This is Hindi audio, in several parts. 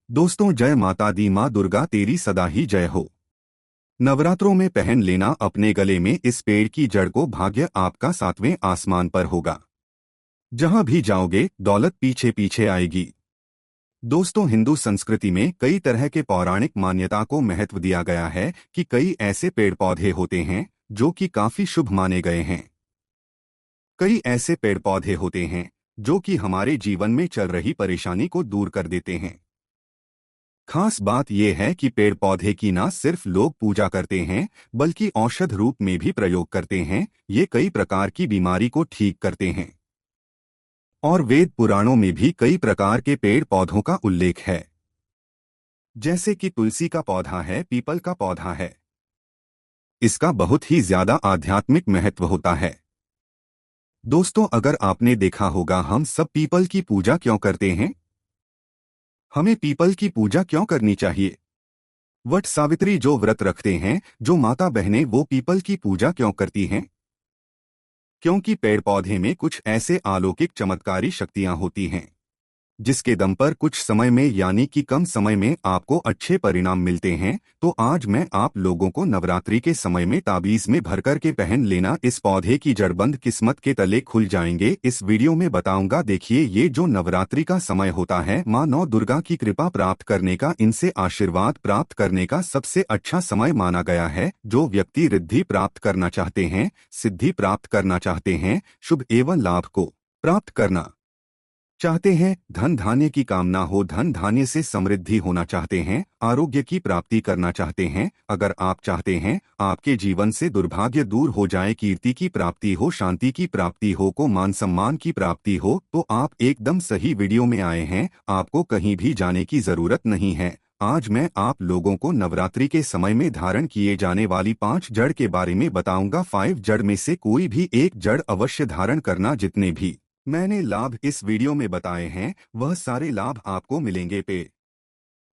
दोस्तों, जय माता दी। माँ दुर्गा तेरी सदा ही जय हो। नवरात्रों में पहन लेना अपने गले में इस पेड़ की जड़ को, भाग्य आपका सातवें आसमान पर होगा। जहां भी जाओगे दौलत पीछे पीछे आएगी। दोस्तों, हिंदू संस्कृति में कई तरह के पौराणिक मान्यता को महत्व दिया गया है कि कई ऐसे पेड़ पौधे होते हैं जो कि काफी शुभ माने गए हैं। कई ऐसे पेड़ पौधे होते हैं जो कि हमारे जीवन में चल रही परेशानी को दूर कर देते हैं। खास बात यह है कि पेड़ पौधे की न सिर्फ लोग पूजा करते हैं बल्कि औषध रूप में भी प्रयोग करते हैं। ये कई प्रकार की बीमारी को ठीक करते हैं और वेद पुराणों में भी कई प्रकार के पेड़ पौधों का उल्लेख है, जैसे कि तुलसी का पौधा है, पीपल का पौधा है। इसका बहुत ही ज्यादा आध्यात्मिक महत्व होता है। दोस्तों, अगर आपने देखा होगा, हम सब पीपल की पूजा क्यों करते हैं? हमें पीपल की पूजा क्यों करनी चाहिए? वट सावित्री जो व्रत रखते हैं, जो माता बहनें, वो पीपल की पूजा क्यों करती हैं? क्योंकि पेड़ पौधे में कुछ ऐसे अलौकिक चमत्कारी शक्तियां होती हैं जिसके दम पर कुछ समय में, यानी कि कम समय में, आपको अच्छे परिणाम मिलते हैं। तो आज मैं आप लोगों को नवरात्रि के समय में ताबीज में भरकर के पहन लेना इस पौधे की जड़बंद किस्मत के तले खुल जाएंगे, इस वीडियो में बताऊंगा। देखिए, ये जो नवरात्रि का समय होता है, माँ नौ दुर्गा की कृपा प्राप्त करने का, इनसे आशीर्वाद प्राप्त करने का सबसे अच्छा समय माना गया है। जो व्यक्ति रिद्धि प्राप्त करना चाहते हैं, सिद्धि प्राप्त करना चाहते हैं, शुभ एवं लाभ को प्राप्त करना चाहते हैं, धन धान्य की कामना हो, धन धान्य से समृद्धि होना चाहते हैं, आरोग्य की प्राप्ति करना चाहते हैं, अगर आप चाहते हैं आपके जीवन से दुर्भाग्य दूर हो जाए, कीर्ति की प्राप्ति हो, शांति की प्राप्ति हो, को मान सम्मान की प्राप्ति हो, तो आप एकदम सही वीडियो में आए हैं। आपको कहीं भी जाने की जरूरत नहीं है। आज मैं आप लोगों को नवरात्रि के समय में धारण किए जाने वाली 5 जड़ के बारे में बताऊंगा। 5 जड़ में से कोई भी एक जड़ अवश्य धारण करना। जितने भी मैंने लाभ इस वीडियो में बताए हैं, वह सारे लाभ आपको मिलेंगे। पेड़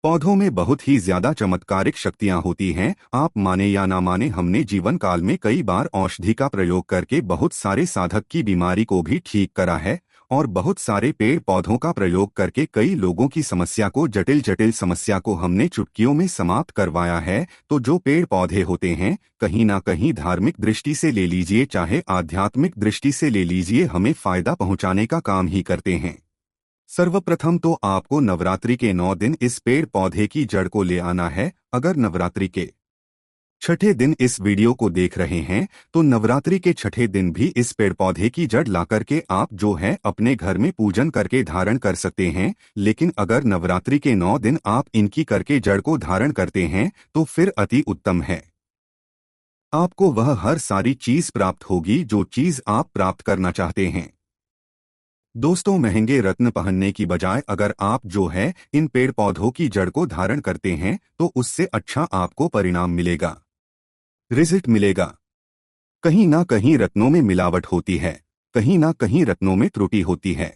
पौधों में बहुत ही ज्यादा चमत्कारिक शक्तियां होती हैं। आप माने या ना माने, हमने जीवन काल में कई बार औषधि का प्रयोग करके बहुत सारे साधक की बीमारी को भी ठीक करा है और बहुत सारे पेड़ पौधों का प्रयोग करके कई लोगों की समस्या को, जटिल जटिल समस्या को हमने चुटकियों में समाप्त करवाया है। तो जो पेड़ पौधे होते हैं, कहीं ना कहीं धार्मिक दृष्टि से ले लीजिए, चाहे आध्यात्मिक दृष्टि से ले लीजिए, हमें फायदा पहुंचाने का काम ही करते हैं। सर्वप्रथम तो आपको नवरात्रि के 9 दिन इस पेड़ पौधे की जड़ को ले आना है। अगर नवरात्रि के छठे दिन इस वीडियो को देख रहे हैं तो नवरात्रि के छठे दिन भी इस पेड़ पौधे की जड़ लाकर के आप जो है अपने घर में पूजन करके धारण कर सकते हैं। लेकिन अगर नवरात्रि के 9 दिन आप इनकी करके जड़ को धारण करते हैं तो फिर अति उत्तम है। आपको वह हर सारी चीज प्राप्त होगी जो चीज आप प्राप्त करना चाहते हैं। दोस्तों, महंगे रत्न पहनने की बजाय अगर आप जो है इन पेड़ पौधों की जड़ को धारण करते हैं तो उससे अच्छा आपको परिणाम मिलेगा, रिजल्ट मिलेगा। कहीं ना कहीं रत्नों में मिलावट होती है, कहीं ना कहीं रत्नों में त्रुटि होती है।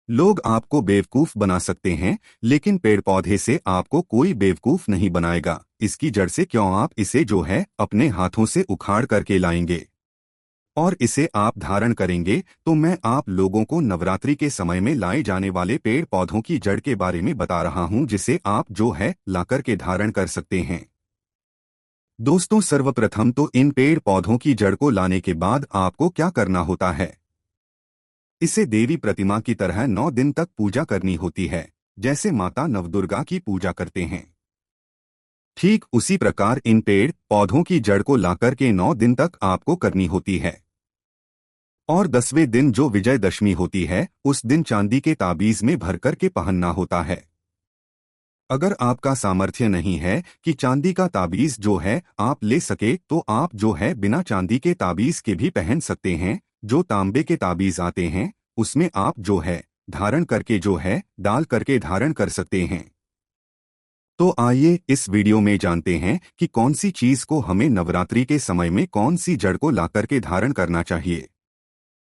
लोग आपको बेवकूफ बना सकते हैं, लेकिन पेड़ पौधे से आपको कोई बेवकूफ नहीं बनाएगा। इसकी जड़ से क्यों, आप इसे जो है अपने हाथों से उखाड़ करके लाएंगे और इसे आप धारण करेंगे। तो मैं आप लोगों को नवरात्रि के समय में लाए जाने वाले पेड़ पौधों की जड़ के बारे में बता रहा हूं, जिसे आप जो है लाकर के धारण कर सकते हैं। दोस्तों, सर्वप्रथम तो इन पेड़ पौधों की जड़ को लाने के बाद आपको क्या करना होता है, इसे देवी प्रतिमा की तरह 9 दिन तक पूजा करनी होती है। जैसे माता नवदुर्गा की पूजा करते हैं, ठीक उसी प्रकार इन पेड़ पौधों की जड़ को लाकर के 9 दिन तक आपको करनी होती है। और 10वें दिन जो विजयदशमी होती है, उस दिन चांदी के ताबीज में भरकर के पहनना होता है। अगर आपका सामर्थ्य नहीं है कि चांदी का ताबीज जो है आप ले सके, तो आप जो है बिना चांदी के ताबीज के भी पहन सकते हैं। जो तांबे के ताबीज आते हैं उसमें आप जो है धारण करके जो है डाल करके धारण कर सकते हैं। तो आइए इस वीडियो में जानते हैं कि कौन सी चीज को हमें नवरात्रि के समय में, कौन सी जड़ को लाकर के धारण करना चाहिए,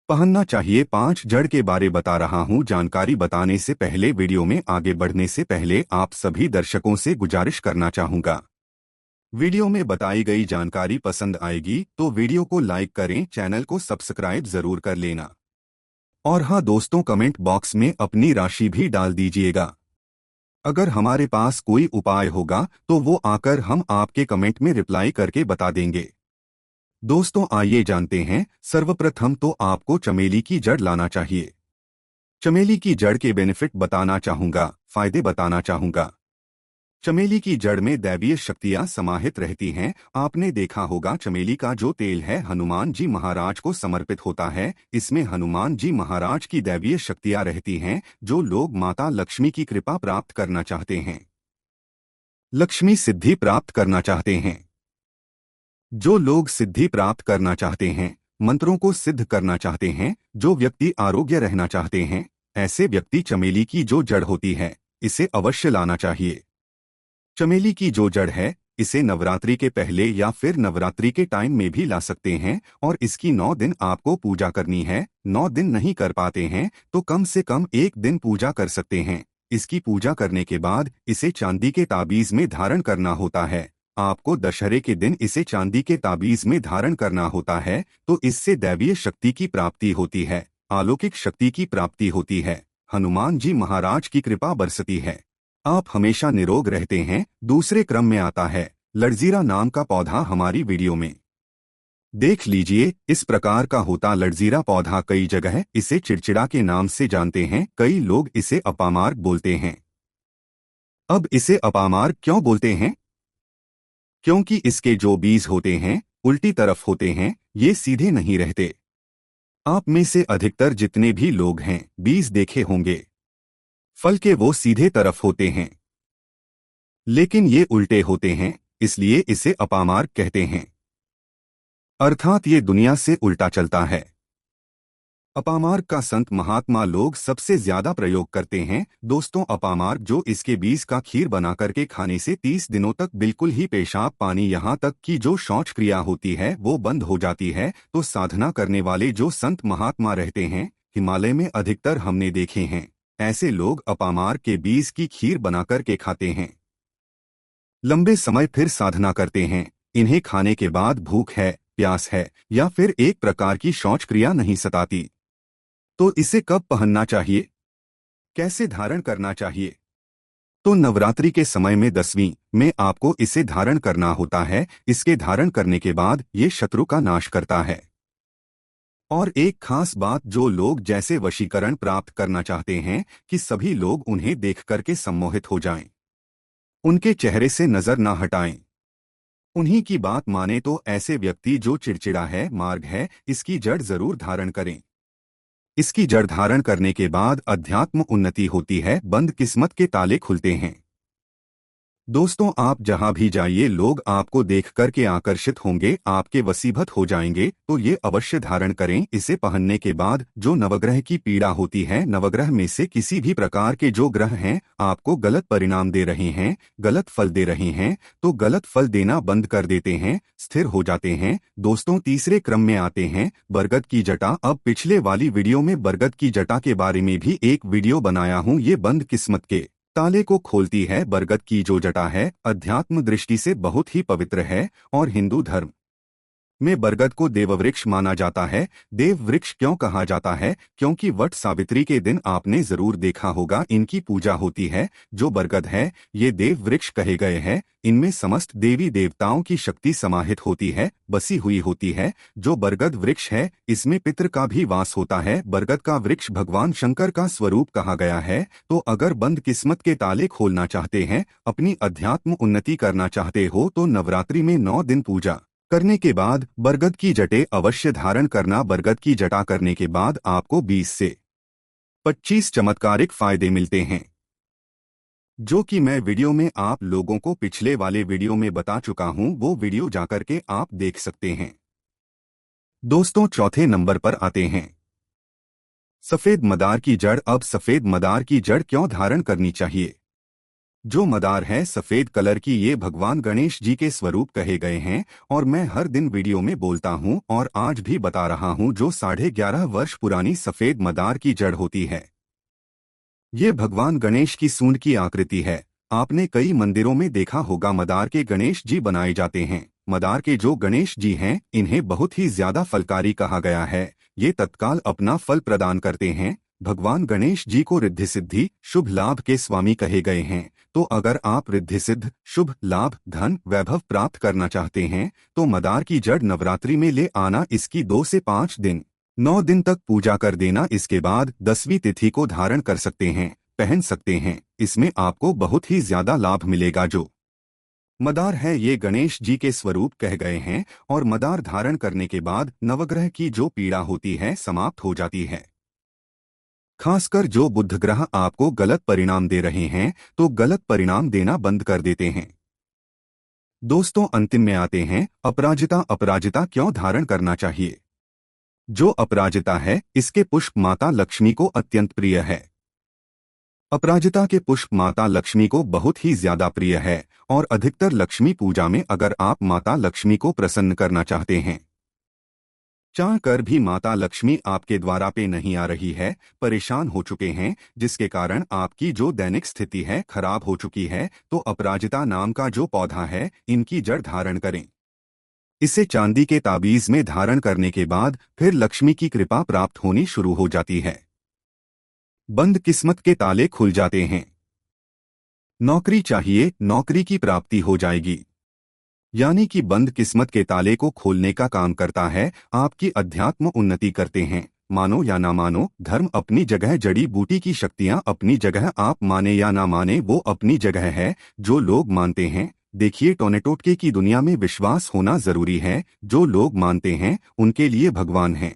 पहनना चाहिए। 5 जड़ के बारे बता रहा हूं। जानकारी बताने से पहले, वीडियो में आगे बढ़ने से पहले आप सभी दर्शकों से गुजारिश करना चाहूंगा, वीडियो में बताई गई जानकारी पसंद आएगी तो वीडियो को लाइक करें, चैनल को सब्सक्राइब जरूर कर लेना। और हाँ दोस्तों, कमेंट बॉक्स में अपनी राशि भी डाल दीजिएगा। अगर हमारे पास कोई उपाय होगा तो वो आकर हम आपके कमेंट में रिप्लाई करके बता देंगे। दोस्तों आइए जानते हैं, सर्वप्रथम तो आपको चमेली की जड़ लाना चाहिए। चमेली की जड़ के बेनिफिट बताना चाहूंगा, फायदे बताना चाहूंगा। चमेली की जड़ में दैवीय शक्तियां समाहित रहती हैं। आपने देखा होगा चमेली का जो तेल है हनुमान जी महाराज को समर्पित होता है। इसमें हनुमान जी महाराज की दैवीय शक्तियां रहती हैं। जो लोग माता लक्ष्मी की कृपा प्राप्त करना चाहते हैं, लक्ष्मी सिद्धि प्राप्त करना चाहते हैं, जो लोग सिद्धि प्राप्त करना चाहते हैं, मंत्रों को सिद्ध करना चाहते हैं, जो व्यक्ति आरोग्य रहना चाहते हैं, ऐसे व्यक्ति चमेली की जो जड़ होती है इसे अवश्य लाना चाहिए। चमेली की जो जड़ है इसे नवरात्रि के पहले या फिर नवरात्रि के टाइम में भी ला सकते हैं और इसकी 9 दिन आपको पूजा करनी है। 9 दिन नहीं कर पाते हैं तो कम से कम 1 दिन पूजा कर सकते हैं। इसकी पूजा करने के बाद इसे चांदी के ताबीज में धारण करना होता है। आपको दशहरे के दिन इसे चांदी के ताबीज में धारण करना होता है तो इससे दैवीय शक्ति की प्राप्ति होती है, अलौकिक शक्ति की प्राप्ति होती है, हनुमान जी महाराज की कृपा बरसती है, आप हमेशा निरोग रहते हैं। दूसरे क्रम में आता है लड़जीरा नाम का पौधा। हमारी वीडियो में देख लीजिए, इस प्रकार का होता लड़जीरा पौधा। कई जगह इसे चिड़चिड़ा के नाम से जानते हैं, कई लोग इसे अपामार्ग बोलते हैं। अब इसे अपामार्ग क्यों बोलते हैं? क्योंकि इसके जो बीज होते हैं उल्टी तरफ होते हैं, ये सीधे नहीं रहते। आप में से अधिकतर जितने भी लोग हैं बीज देखे होंगे, फल के वो सीधे तरफ होते हैं, लेकिन ये उल्टे होते हैं, इसलिए इसे अपामार्ग कहते हैं। अर्थात ये दुनिया से उल्टा चलता है। अपामार्ग का संत महात्मा लोग सबसे ज्यादा प्रयोग करते हैं। दोस्तों अपामार्ग जो इसके बीज का खीर बना करके खाने से 30 दिनों तक बिल्कुल ही पेशाब पानी यहाँ तक कि जो शौच क्रिया होती है वो बंद हो जाती है। तो साधना करने वाले जो संत महात्मा रहते हैं हिमालय में अधिकतर हमने देखे हैं, ऐसे लोग अपामार्ग के बीज की खीर बनाकर के खाते हैं। लंबे समय फिर साधना करते हैं। इन्हें खाने के बाद भूख है, प्यास है या फिर एक प्रकार की शौच क्रिया नहीं सताती। तो इसे कब पहनना चाहिए, कैसे धारण करना चाहिए? तो नवरात्रि के समय में 10वीं में आपको इसे धारण करना होता है। इसके धारण करने के बाद ये शत्रु का नाश करता है। और एक खास बात, जो लोग जैसे वशीकरण प्राप्त करना चाहते हैं कि सभी लोग उन्हें देख करके सम्मोहित हो जाएं, उनके चेहरे से नजर ना हटाएं, उन्हीं की बात माने, तो ऐसे व्यक्ति जो चिड़चिड़ा है, मार्ग है, इसकी जड़ जरूर धारण करें। इसकी जड़ धारण करने के बाद अध्यात्म उन्नति होती है, बंद किस्मत के ताले खुलते हैं। दोस्तों आप जहां भी जाइए लोग आपको देख करके आकर्षित होंगे, आपके वसीभूत हो जाएंगे। तो ये अवश्य धारण करें। इसे पहनने के बाद जो नवग्रह की पीड़ा होती है, नवग्रह में से किसी भी प्रकार के जो ग्रह हैं आपको गलत परिणाम दे रहे हैं, गलत फल दे रहे हैं, तो गलत फल देना बंद कर देते हैं, स्थिर हो जाते हैं। दोस्तों तीसरे क्रम में आते हैं बरगद की जटा। अब पिछले वाली वीडियो में बरगद की जटा के बारे में भी एक वीडियो बनाया हूँ। ये बंद किस्मत के ताले को खोलती है। बरगद की जो जटा है अध्यात्म दृष्टि से बहुत ही पवित्र है और हिंदू धर्म में बरगद को देववृक्ष माना जाता है। देव वृक्ष क्यों कहा जाता है? क्योंकि वट सावित्री के दिन आपने जरूर देखा होगा इनकी पूजा होती है। जो बरगद है ये देव वृक्ष कहे गए हैं। इनमें समस्त देवी देवताओं की शक्ति समाहित होती है, बसी हुई होती है। जो बरगद वृक्ष है इसमें पितृ का भी वास होता है। बरगद का वृक्ष भगवान शंकर का स्वरूप कहा गया है। तो अगर बंद किस्मत के ताले खोलना चाहते हैं, अपनी अध्यात्म उन्नति करना चाहते हो, तो नवरात्रि में 9 दिन पूजा करने के बाद बरगद की जटें अवश्य धारण करना। बरगद की जटा करने के बाद आपको 20 से 25 चमत्कारिक फायदे मिलते हैं, जो कि मैं वीडियो में आप लोगों को पिछले वाले वीडियो में बता चुका हूं। वो वीडियो जाकर के आप देख सकते हैं। दोस्तों चौथे नंबर पर आते हैं सफेद मदार की जड़। अब सफेद मदार की जड़ क्यों धारण करनी चाहिए? जो मदार है सफेद कलर की, ये भगवान गणेश जी के स्वरूप कहे गए हैं और मैं हर दिन वीडियो में बोलता हूं और आज भी बता रहा हूं। जो 11.5 वर्ष पुरानी सफेद मदार की जड़ होती है, ये भगवान गणेश की सूंड की आकृति है। आपने कई मंदिरों में देखा होगा मदार के गणेश जी बनाए जाते हैं। मदार के जो गणेश जी हैं इन्हें बहुत ही ज्यादा फलकारी कहा गया है। ये तत्काल अपना फल प्रदान करते हैं। भगवान गणेश जी को रिद्धि सिद्धि शुभ लाभ के स्वामी कहे गए हैं। तो अगर आप रिद्धि सिद्ध, शुभ लाभ, धन, वैभव प्राप्त करना चाहते हैं तो मदार की जड़ नवरात्रि में ले आना। इसकी 2 से 5 दिन, 9 दिन तक पूजा कर देना। इसके बाद 10वीं तिथि को धारण कर सकते हैं, पहन सकते हैं। इसमें आपको बहुत ही ज्यादा लाभ मिलेगा। जो मदार है ये गणेश जी के स्वरूप कह गए हैं और मदार धारण करने के बाद नवग्रह की जो पीड़ा होती है समाप्त हो जाती है। खासकर जो बुध ग्रह आपको गलत परिणाम दे रहे हैं तो गलत परिणाम देना बंद कर देते हैं। दोस्तों, अंतिम में आते हैं अपराजिता। अपराजिता क्यों धारण करना चाहिए? जो अपराजिता है इसके पुष्प माता लक्ष्मी को अत्यंत प्रिय है। अपराजिता के पुष्प माता लक्ष्मी को बहुत ही ज्यादा प्रिय है और अधिकतर लक्ष्मी पूजा में अगर आप माता लक्ष्मी को प्रसन्न करना चाहते हैं, चाह कर भी माता लक्ष्मी आपके द्वारा पे नहीं आ रही है, परेशान हो चुके हैं, जिसके कारण आपकी जो दैनिक स्थिति है खराब हो चुकी है, तो अपराजिता नाम का जो पौधा है इनकी जड़ धारण करें। इसे चांदी के ताबीज में धारण करने के बाद फिर लक्ष्मी की कृपा प्राप्त होनी शुरू हो जाती है। बंद किस्मत के ताले खुल जाते हैं। नौकरी चाहिए, नौकरी की प्राप्ति हो जाएगी। यानी कि बंद किस्मत के ताले को खोलने का काम करता है। आपकी अध्यात्म उन्नति करते हैं। मानो या ना मानो, धर्म अपनी जगह, जड़ी बूटी की शक्तियां अपनी जगह, आप माने या ना माने वो अपनी जगह है। जो लोग मानते हैं, देखिए टोने-टोटके की दुनिया में विश्वास होना जरूरी है। जो लोग मानते हैं उनके लिए भगवान हैं।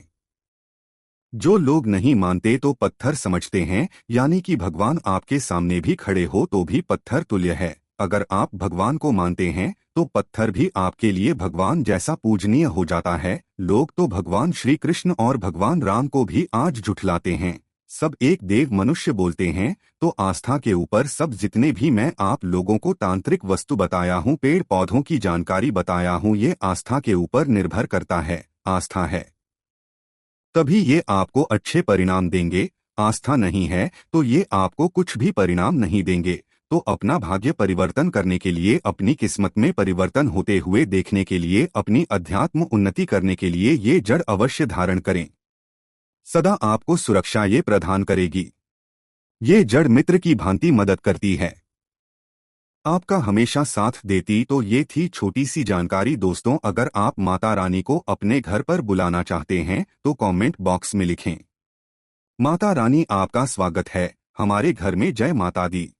जो लोग नहीं मानते तो पत्थर समझते हैं, यानी कि भगवान आपके सामने भी खड़े हो तो भी पत्थर तुल्य है। अगर आप भगवान को मानते हैं तो पत्थर भी आपके लिए भगवान जैसा पूजनीय हो जाता है। लोग तो भगवान श्री कृष्ण और भगवान राम को भी आज झुठलाते हैं। सब एक देव मनुष्य बोलते हैं। तो आस्था के ऊपर सब जितने भी मैं आप लोगों को तांत्रिक वस्तु बताया हूँ, पेड़ पौधों की जानकारी बताया हूँ, ये आस्था के ऊपर निर्भर करता है। आस्था है तभी ये आपको अच्छे परिणाम देंगे। आस्था नहीं है तो ये आपको कुछ भी परिणाम नहीं देंगे। तो अपना भाग्य परिवर्तन करने के लिए, अपनी किस्मत में परिवर्तन होते हुए देखने के लिए, अपनी अध्यात्म उन्नति करने के लिए ये जड़ अवश्य धारण करें। सदा आपको सुरक्षा ये प्रदान करेगी। ये जड़ मित्र की भांति मदद करती है, आपका हमेशा साथ देती। तो ये थी छोटी सी जानकारी। दोस्तों, अगर आप माता रानी को अपने घर पर बुलाना चाहते हैं तो कमेंट बॉक्स में लिखें, माता रानी आपका स्वागत है हमारे घर में, जय माता दी।